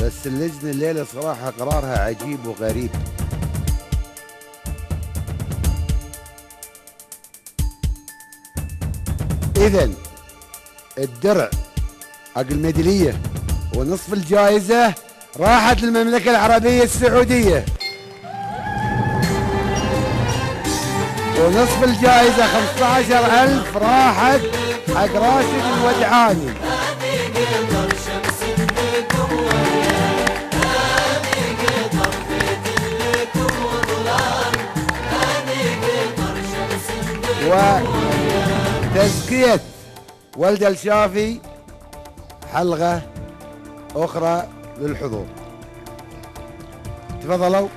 بس اللجنة الليلة صراحة قرارها عجيب وغريب. إذن الدرع حق الميدالية ونصف الجائزة راحت للمملكة العربية السعودية، ونصف الجائزة 15,000 راحت حق راشد الودعاني. وتزكية ولد الشافي حلقة أخرى للحضور. تفضلوا.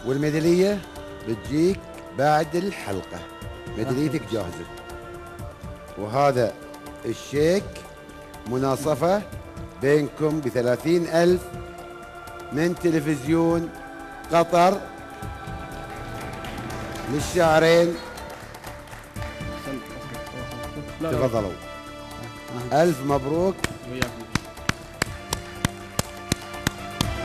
والميدالية بتجيك بعد الحلقة، ميداليتك جاهزة. وهذا الشيك مناصفة بينكم ب30,000 من تلفزيون قطر للشهرين. تفضلوا. ألف مبروك.